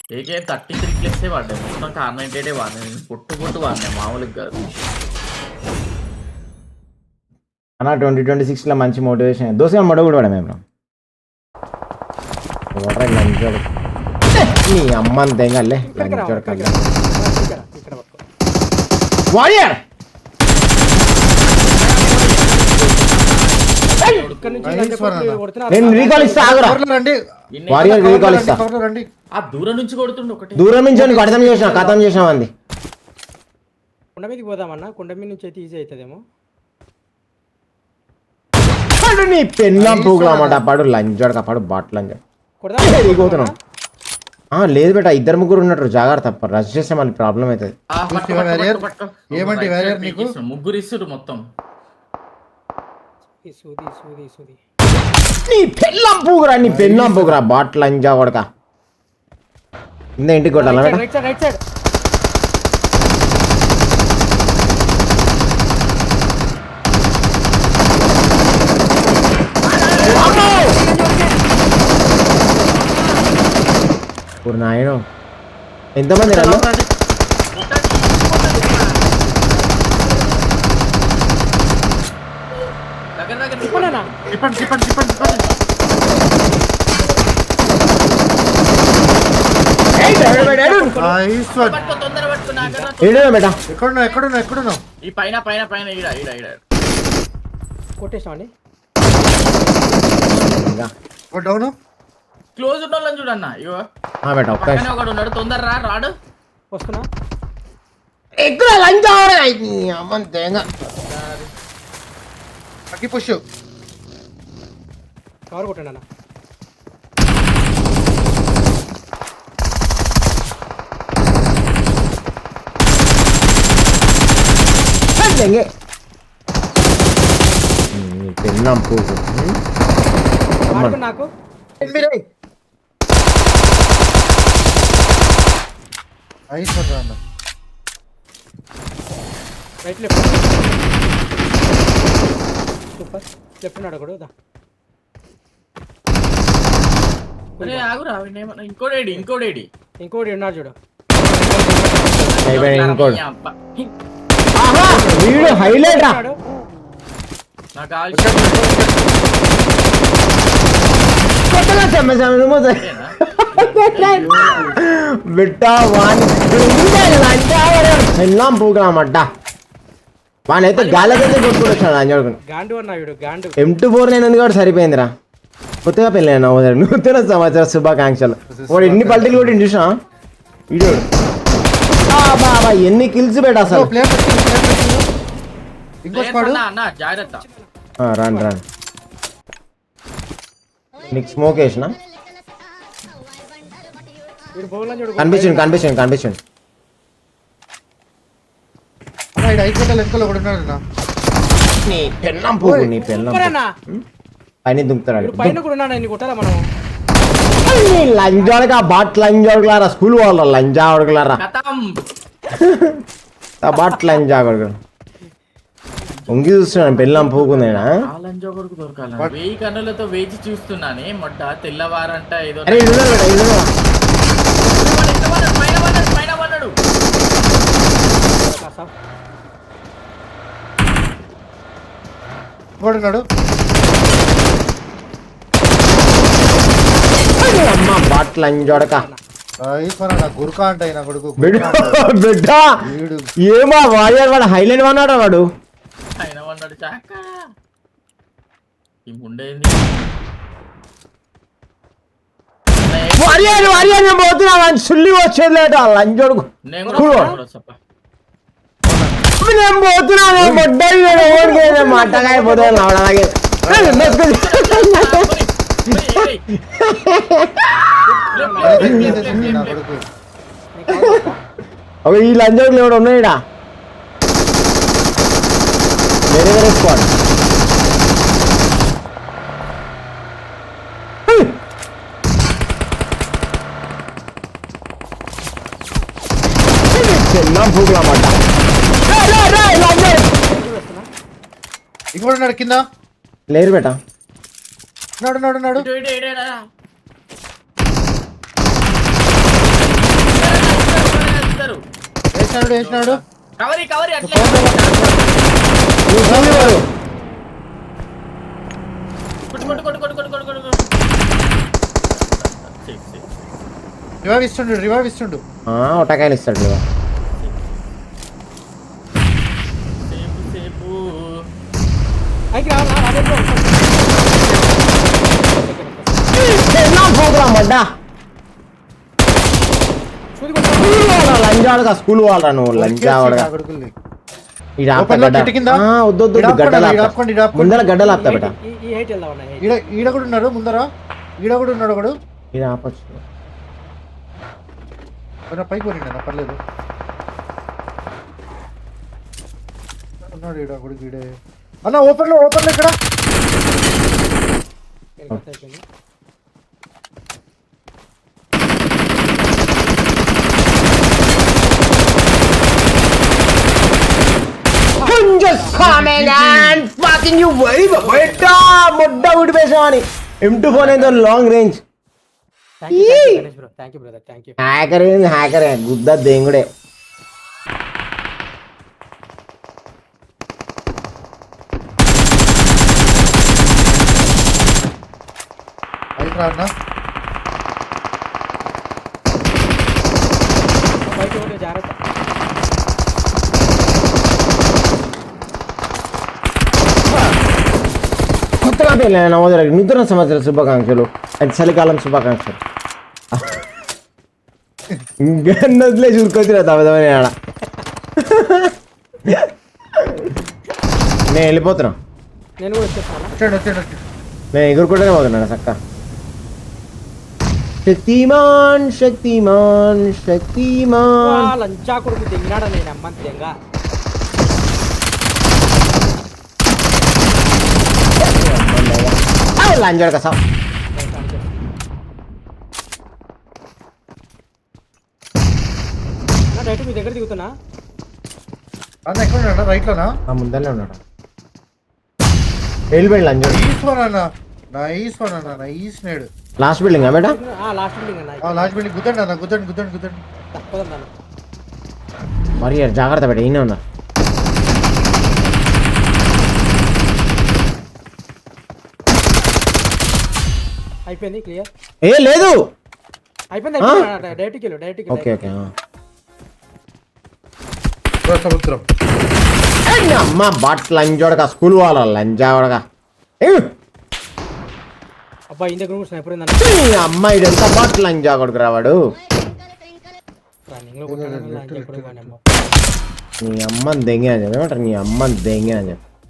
AK 33 plus వాడినా మొత్తం కార్98 వాడినా నేను పొట్టు వాడినా మామూలుగా కాదు అన్న 2026 లో మంచి మోటివేషన్ దోశ మడ కూడా వాడా మేము నీ అమ్మ తెంగలే వారియర్ నేను రీకాల్ ఇస్తా ఆగురా వారియర్ రీకాల్ ఇస్తా ఆ దూరం నుంచి కొడుతుండు ఒకటి దూరం నుంచి నీకు అర్థం చేసిన కథం చేసినావు అంది కొండ మీదకి పోదామన్నా కొండ మీద నుంచి అయితే ఈజీ అవుతుందేమో నీ పెన్నం పోగులామాట పడు లంచాడు కాపాడు బాట్ లంచాడు లేదు బేటా ఇద్దరు ముగ్గురు ఉన్నట్టు జాగ్రత్త రష్ చేస్తే మళ్ళీ ప్రాబ్లం అవుతుంది ముగ్గురు ఇస్తుడు మొత్తం నీ పెళ్ళం పూగురా నీ పెళ్ళం పూగురా బాట్ లంచా కొడక ఇంత ఇంటికి కొట్టాలా బేటా నాయన ఎంతమంది రాళ్ళు బేటా ఎక్కడున్నావు ఈ పైన పైన పైన కొట్టేసామండి డౌన్ క్లోజ్ ఉన్న వాళ్ళని చూడన్నా ఇగో బేటా పక్కనే ఒకడు ఉన్నాడు తొందర రాడు వస్తున్నా ఎక్కువ లంచ్ అమ్మ తేంగ అగ్గి పుష్ కవర్ కొట్టండి అన్న పెళ్ళం పోగు నాకు రైట్ లెఫ్ట్ సూపర్ లెఫ్ట్ ఉన్నాడు ఒకడు ఆగురా ఇంకోడేడి ఇంకోటి ఉన్నాడు చూడు వీడు హైలైట్ బిట్టా ఎల్లాం పోగ్రామడ్డా వానైతే గాలకైతే కొట్టుకుంటొచ్చాడు అంజడుకుని M24 నేను ఎందుకు సరిపోయిందిరా కొత్తగా పెళ్ళైనా నూతన సంవత్సర శుభాకాంక్షలు వాడు ఎన్ని పల్టీలు కూడా చూసినా వీడు బాబా ఎన్ని కిల్స్ బేట అసలు రాను నీకు స్మోక్ వేసిన కనిపించండి నీ పెళ్ళం పోగు నీ పెళ్ళం పైన దుంకుతాడు లంజాడుగా బాట్ లంజాడుగులారా స్కూల్ వాళ్ళ లంజాడుగులారా బాట్ లంజాడు ఉంగి చూస్తున్నాను పెళ్ళం పోకుందేనా వెయ్యి కన్నులతో వేచి చూస్తున్నానే మొట్ట తెల్లవారంట ఏదో అమ్మ బాట్ లంజాడక గురుకా అంటే బిడ్డ ఏమా వాడియాడు వాడు హైలైట్ అన్నాడు వాడు చాక ఈ ముండేంది వారియర్ పోతున్నా సుల్లి వచ్చేది లేట లంజోడు నేను పోతున్నా బొడ్డ మాటగా పోతాను అలాగే ఈ లంజోడులు ఎవడు ఉన్నాయిడా వేరే స్క్వాడ్ భూగులమాట ఇంకోటి కింద లేరు బేటా నాడు నాడు నాడు వేశారు. వేసినాడు కవరి అట్లే. కొట్టు. రివైవ్ ఇస్తుండు ఒటకాయలు ఇస్తాడు ఇక. సేపు పైకి రావాలా రాలేదు మడ్డా లంజాడుగా స్కూల్ వాళ్ళరా నువ్వు లంజావాడుగా. వద్దు గడ్డలు ముందర గడ్డలు ఆపుతా బేట. ఈ హైట్ వెళ్దామన్నా ఈడ కూడా ఉన్నారు ముందర. ఈడ కూడా ఉన్నాడు ఒకడు. ఇది ఆపచ్చు. పైకి పోయిండ పర్లేదు. ఉన్నాడు ఈడ ఒకడు. ఈడే అన్న ఓపెన్ లో ఇక్కడ ముడ్డ ఊడిపేసామని M24 ఏదో లాంగ్ రేంజ్. హ్యాకర్ గుద్ద దేంగుడే. అన్న జాగ్రత్త. కొత్తగా పెళ్ళి నవోదయ నూతన సంవత్సర శుభాకాంక్షలు. అది చలికాలం శుభాకాంక్షలు. గన్నదిలే చూసుకొచ్చిన తమదమని ఆడ. నేను వెళ్ళిపోతున్నా. నేను కూడా వచ్చేస్తాను. నేను ఎగురుకుంటూనే పోతున్నాను చక్క. శక్తిమాన్ లంచా కొడుకు దిగినాడా నేను అమ్మ తెంగా. లంజాడు కసా. రైట్ మీ దగ్గర దిగుతున్నా. అన్న ఎక్కడ ఉన్నాడు? రైట్ లోనా? ముందరనే ఉన్నాడు. వెళ్ళిపోయింది లంజాడు. నైస్ నేడు. లాస్ట్ బిల్డింగ్ బేట. లాస్ట్ బిల్డింగ్ అన్న. లాస్ట్ బిల్డింగ్ గుద్దండి అన్న. గుద్దండి. తప్పదన్నాను. మరి జాగ్రత్త బేట. ఈయన ఉన్నా. అయిపోయింది క్లియర్. లేదు అయిపోయింది. డైరెక్ట్ ఓకే సముద్రం అమ్మ బాట్ లంజోడగా స్కూల్ వాళ్ళ లంజావడగా. అబ్బా ఇంత గ్రూప్ స్నైపర్ అమ్మాయి ఎంత బాట్ లంజా కొడుకు రావాడు. నీ అమ్మని దెంగి అని చెప్పి నీ అమ్మని దెంగి అని చెప్పి